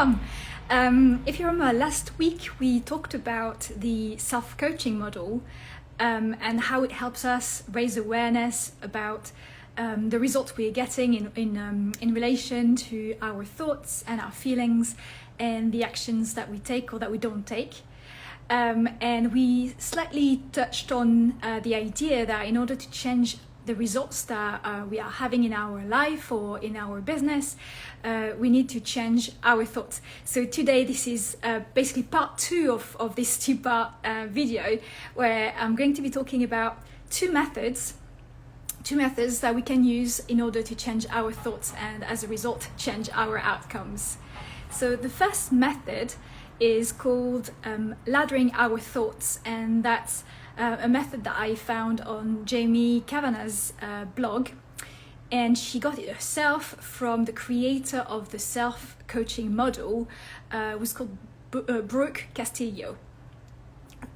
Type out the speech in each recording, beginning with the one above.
welcome. If you remember, last week we talked about the self-coaching model and how it helps us raise awareness about the results we're getting in relation to our thoughts and our feelings and the actions that we take or that we don't take. And we slightly touched on the idea that in order to change the results that we are having in our life or in our business, we need to change our thoughts. So today this is basically part 2 of this 2-part video, where I'm going to be talking about two methods that we can use in order to change our thoughts and as a result change our outcomes. So the first method is called laddering our thoughts, and that's a method that I found on Jamie Kavanagh's blog, and she got it herself from the creator of the self-coaching model, was called Brooke Castillo.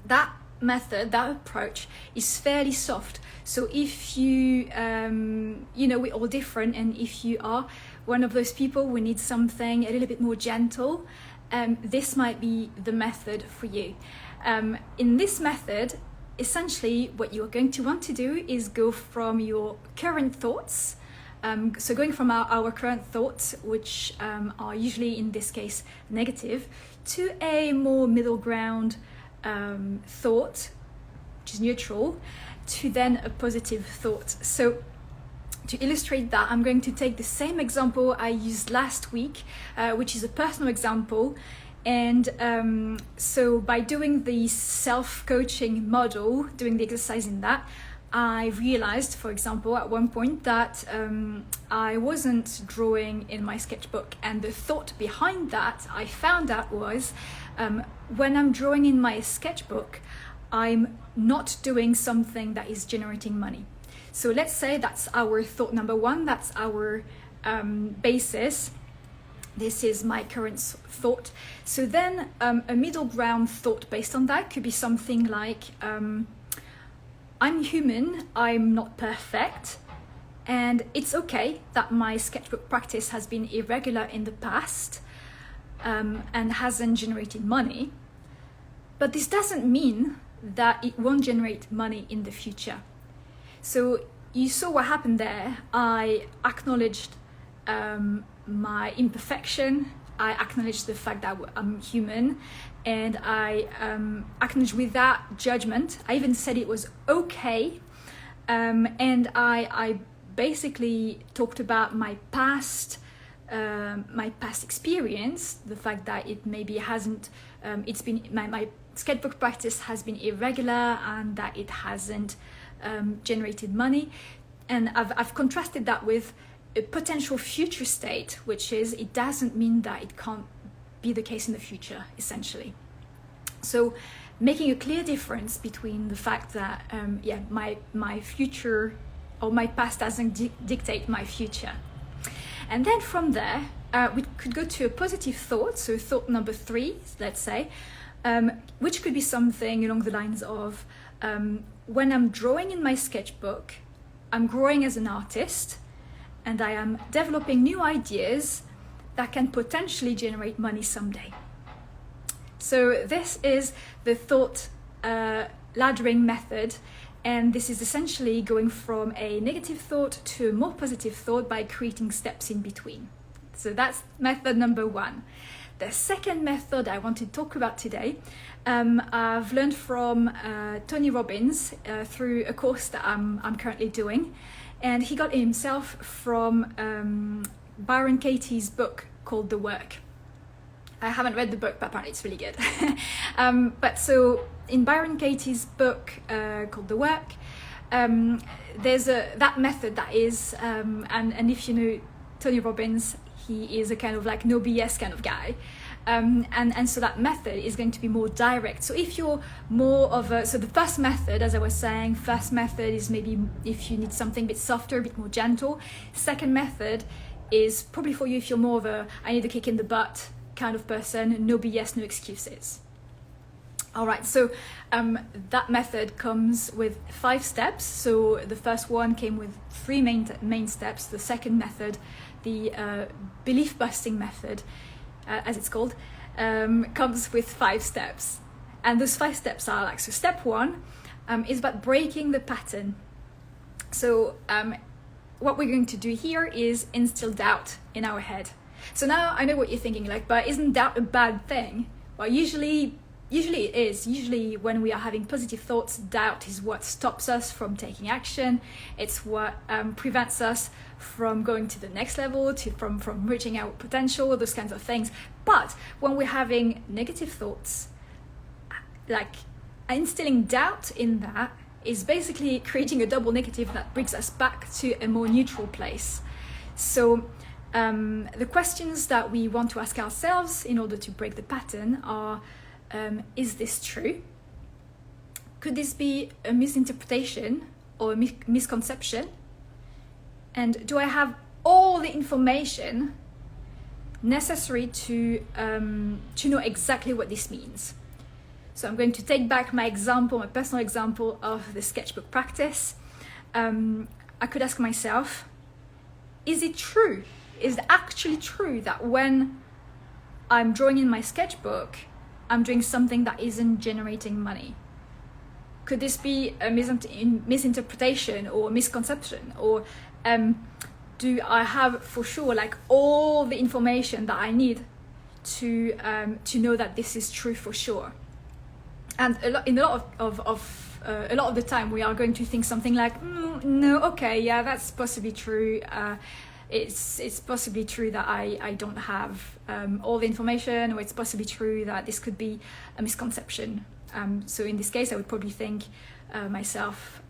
That method, that approach is fairly soft. So if you, we're all different, and if you are one of those people who need something a little bit more gentle, this might be the method for you. In this method, essentially what you're going to want to do is go from your current thoughts, so going from our current thoughts, which are usually in this case negative, to a more middle ground thought, which is neutral, to then a positive thought. So to illustrate that, I'm going to take the same example I used last week, which is a personal example. And so by doing the self-coaching model, doing the exercise in that, I realized, for example, at one point that I wasn't drawing in my sketchbook. And the thought behind that, I found out, was when I'm drawing in my sketchbook, I'm not doing something that is generating money. So let's say that's our thought number 1, that's our basis. This is my current thought. So then a middle ground thought based on that could be something like, I'm human, I'm not perfect, and it's okay that my sketchbook practice has been irregular in the past and hasn't generated money, but this doesn't mean that it won't generate money in the future. So you saw what happened there. I acknowledged my imperfection, I acknowledged the fact that I'm human, and I acknowledged with that judgment. I even said it was okay, and I basically talked about my past experience, the fact that it maybe hasn't, it's been my sketchbook practice has been irregular and that it hasn't generated money, and I've contrasted that with a potential future state, which is it doesn't mean that it can't be the case in the future, essentially. So making a clear difference between the fact that my future or my past doesn't dictate my future. And then from there we could go to a positive thought, so thought number 3, let's say, which could be something along the lines of, when I'm drawing in my sketchbook, I'm growing as an artist, and I am developing new ideas that can potentially generate money someday. So this is the thought laddering method, and this is essentially going from a negative thought to a more positive thought by creating steps in between. So that's method number 1. The second method I want to talk about today, I've learned from Tony Robbins through a course that I'm currently doing, and he got it himself from Byron Katie's book called The Work. I haven't read the book, but apparently it's really good. But so in Byron Katie's book called The Work, there's that method that is, and if you know Tony Robbins, he is a kind of like no BS kind of guy. And so that method is going to be more direct. So if you're more of a, so the first method, as I was saying, first method is maybe if you need something a bit softer, a bit more gentle. Second method is probably for you if you're more of a, I need a kick in the butt kind of person, no BS, no excuses. All right, so that method comes with 5 steps. So the first one came with 3 main steps. The second method, the belief busting method, as it's called, comes with 5 steps. And those 5 steps are like, so step 1 is about breaking the pattern. So what we're going to do here is instill doubt in our head. So now I know what you're thinking, like, but isn't doubt a bad thing? Well, usually it is. Usually when we are having positive thoughts, doubt is what stops us from taking action. It's what prevents us from going to the next level, from reaching our potential, those kinds of things. But when we're having negative thoughts, like instilling doubt in that is basically creating a double negative that brings us back to a more neutral place. So the questions that we want to ask ourselves in order to break the pattern are, is this true? Could this be a misinterpretation or a misconception? And do I have all the information necessary to know exactly what this means? So I'm going to take back my personal example of the sketchbook practice. I could ask myself, is it true? Is it actually true that when I'm drawing in my sketchbook, I'm doing something that isn't generating money? Could this be a misinterpretation or misconception? Or do I have for sure like all the information that I need to know that this is true for sure? And a lot of the time we are going to think something like, no, okay, yeah, that's possibly true. It's possibly true that I don't have all the information, or it's possibly true that this could be a misconception. So in this case, I would probably think myself,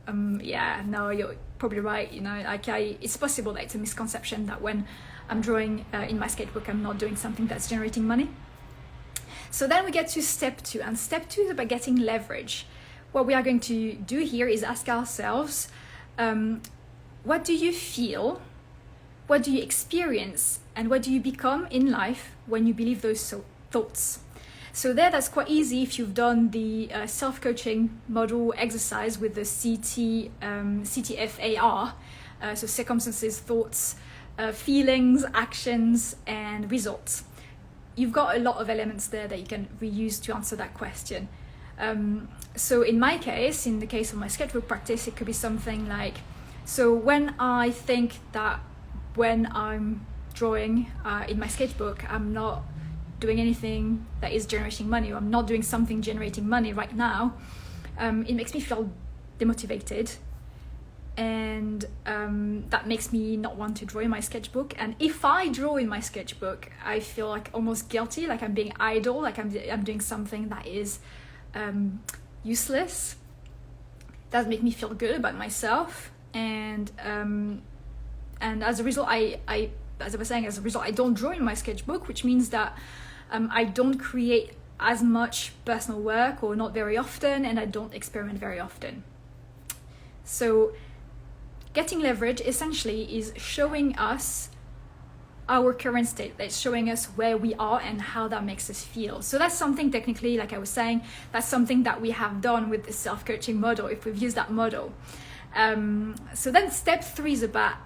yeah, no, you're probably right. You know, like it's possible that it's a misconception that when I'm drawing in my sketchbook, I'm not doing something that's generating money. So then we get to step 2, and step 2 is about getting leverage. What we are going to do here is ask ourselves, what do you feel? What do you experience? And what do you become in life when you believe those thoughts? So that's quite easy if you've done the self-coaching model exercise with the CTFAR, so circumstances, thoughts, feelings, actions, and results. You've got a lot of elements there that you can reuse to answer that question. So in my case, in the case of my sketchbook practice, it could be something like, so when I think that when I'm drawing in my sketchbook, I'm not doing anything that is generating money, or I'm not doing something generating money right now, it makes me feel demotivated. And that makes me not want to draw in my sketchbook. And if I draw in my sketchbook, I feel like almost guilty, like I'm being idle, like I'm doing something that is useless. That make me feel good about myself. And as a result, as I was saying, I don't draw in my sketchbook, which means that I don't create as much personal work, or not very often, and I don't experiment very often. So getting leverage essentially is showing us our current state. It's showing us where we are and how that makes us feel. So that's something technically, like I was saying, that's something that we have done with the self-coaching model, if we've used that model. So then step 3 is about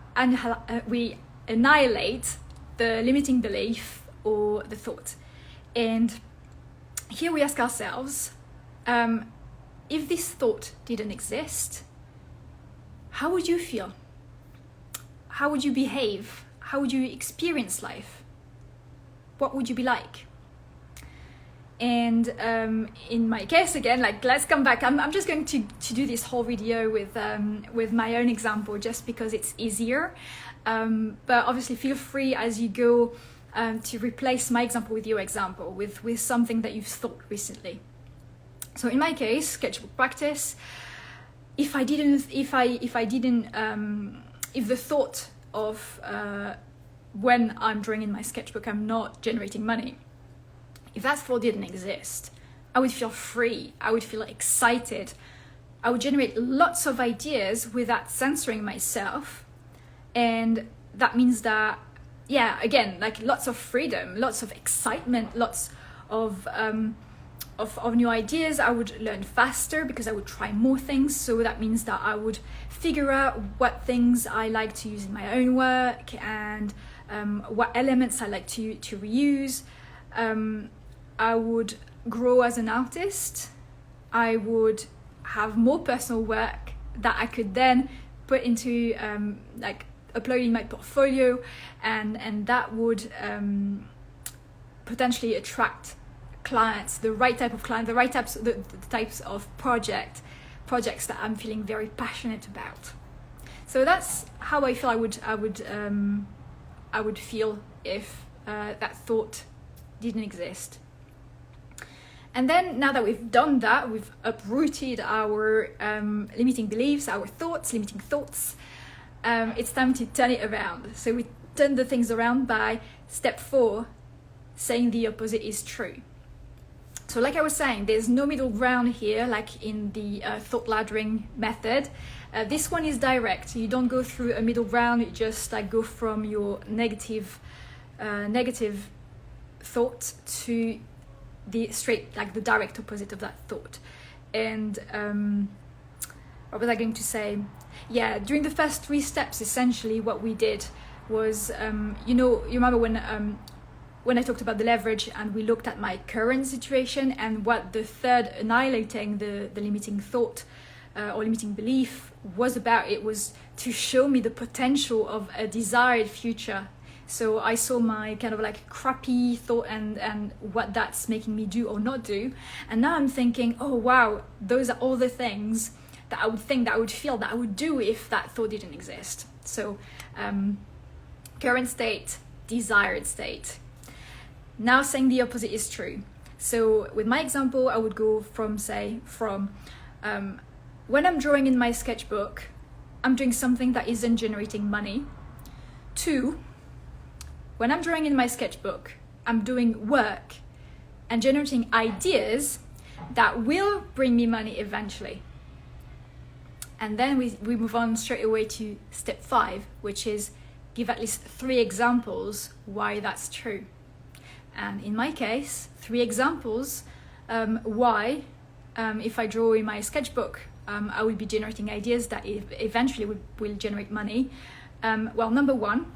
we annihilate the limiting belief or the thought. And here we ask ourselves, if this thought didn't exist, how would you feel? How would you behave? How would you experience life? What would you be like? And in my case, again, like, let's come back. I'm just going to do this whole video with my own example, just because it's easier. But obviously feel free as you go to replace my example with your example, with something that you've thought recently. So in my case, sketchbook practice, if the thought of when I'm drawing in my sketchbook, I'm not generating money, if that thought didn't exist, I would feel free, I would feel excited, I would generate lots of ideas without censoring myself. And that means that, yeah, again, like lots of freedom, lots of excitement, lots of new ideas. I would learn faster because I would try more things. So that means that I would figure out what things I like to use in my own work, and what elements I like to reuse. I would grow as an artist. I would have more personal work that I could then put into like uploading my portfolio, and that would potentially attract clients, the right type of client, the right types, the types of projects that I'm feeling very passionate about. So that's how I feel I would feel if that thought didn't exist. And then now that we've done that, we've uprooted our limiting beliefs, our thoughts, limiting thoughts, it's time to turn it around. So we turn the things around by step 4, saying the opposite is true. So like I was saying, there's no middle ground here, like in the thought laddering method. This one is direct. You don't go through a middle ground. You just like go from your negative thought to the straight, like the direct opposite of that thought. And what was I going to say? Yeah, during the first 3 steps, essentially what we did was, you remember when I talked about the leverage and we looked at my current situation, and what the third, annihilating the limiting thought or limiting belief, was about. It was to show me the potential of a desired future. So I saw my kind of like crappy thought and what that's making me do or not do. And now I'm thinking, oh wow, those are all the things that I would think, that I would feel, that I would do if that thought didn't exist. So current state, desired state. Now saying the opposite is true. So with my example, I would go from when I'm drawing in my sketchbook, I'm doing something that isn't generating money, to when I'm drawing in my sketchbook, I'm doing work and generating ideas that will bring me money eventually. And then we move on straight away to step 5, which is give at least 3 examples why that's true. And in my case, 3 examples why, if I draw in my sketchbook, I will be generating ideas that eventually will generate money. Well, number 1,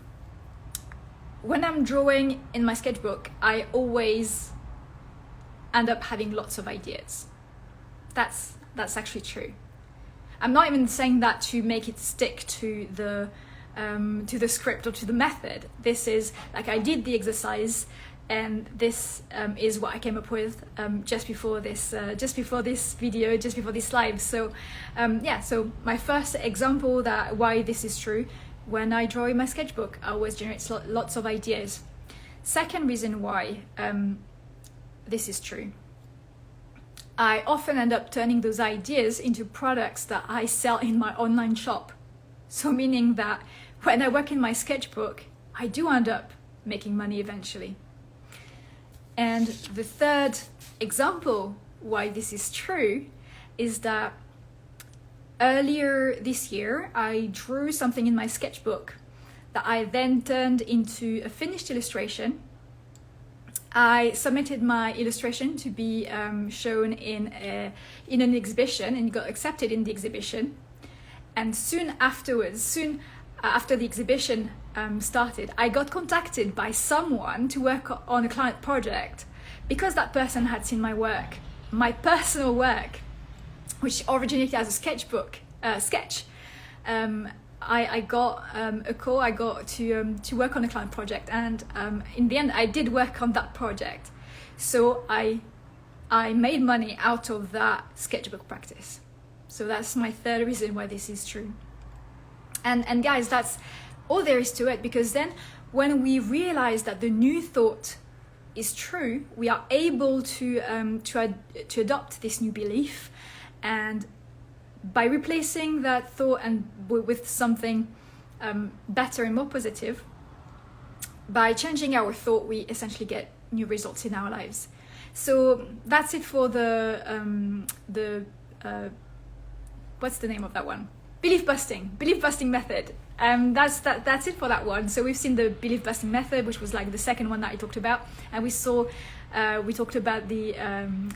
when I'm drawing in my sketchbook, I always end up having lots of ideas. That's actually true. I'm not even saying that to make it stick to the script or to the method. This is like, I did the exercise, and this is what I came up with just before this video, just before this live. So so my first example that why this is true: when I draw in my sketchbook, I always generate lots of ideas. Second reason why this is true: I often end up turning those ideas into products that I sell in my online shop. So meaning that when I work in my sketchbook, I do end up making money eventually. And the third example why this is true is that earlier this year, I drew something in my sketchbook that I then turned into a finished illustration. I submitted my illustration to be shown in an exhibition, and got accepted in the exhibition. And soon after the exhibition started, I got contacted by someone to work on a client project, because that person had seen my work, my personal work, which originated as a sketchbook sketch. I got a call. I got to work on a client project, and in the end, I did work on that project. So I made money out of that sketchbook practice. So that's my third reason why this is true. And guys, that's all there is to it, because then when we realize that the new thought is true, we are able to adopt this new belief, and by replacing that thought and with something better and more positive, by changing our thought, we essentially get new results in our lives. So that's it for the what's the name of that one? Belief busting method. That's it for that one. So we've seen the belief busting method, which was like the second one that I talked about, and we talked about the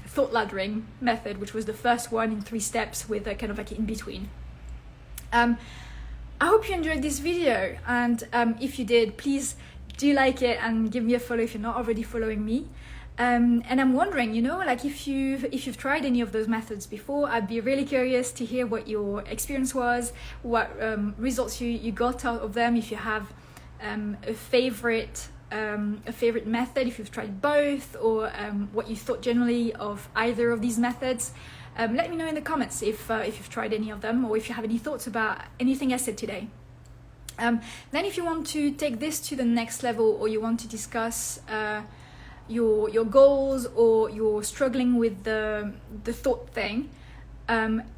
thought laddering method, which was the first one in 3 steps with a kind of like in between. I hope you enjoyed this video, and if you did, please do like it and give me a follow if you're not already following me. And I'm wondering, like if you've tried any of those methods before, I'd be really curious to hear what your experience was, what results you got out of them. If you have a favorite method, if you've tried both, or what you thought generally of either of these methods. Let me know in the comments if you've tried any of them, or if you have any thoughts about anything I said today. Then if you want to take this to the next level, or you want to discuss your goals, or you're struggling with the thought thing,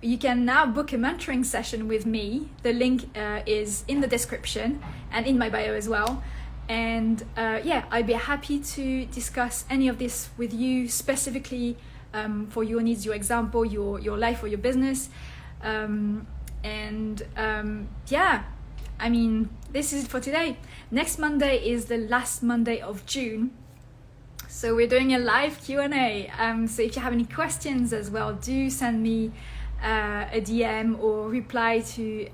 you can now book a mentoring session with me. The link is in the description and in my bio as well. And I'd be happy to discuss any of this with you specifically for your needs, your example, your life, or your business. This is it for today. Next Monday is the last Monday of June. So we're doing a live Q&A. So if you have any questions as well, do send me a DM or reply to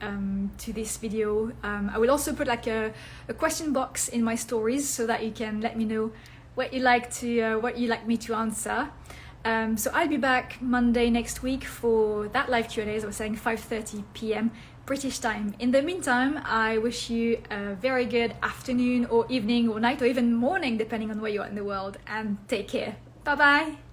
this video. I will also put like a question box in my stories so that you can let me know what you like me to answer. So I'll be back Monday next week for that live Q&A, as I was saying, 5:30 p.m. British time. In the meantime, I wish you a very good afternoon or evening or night or even morning, depending on where you are in the world, and take care. Bye bye.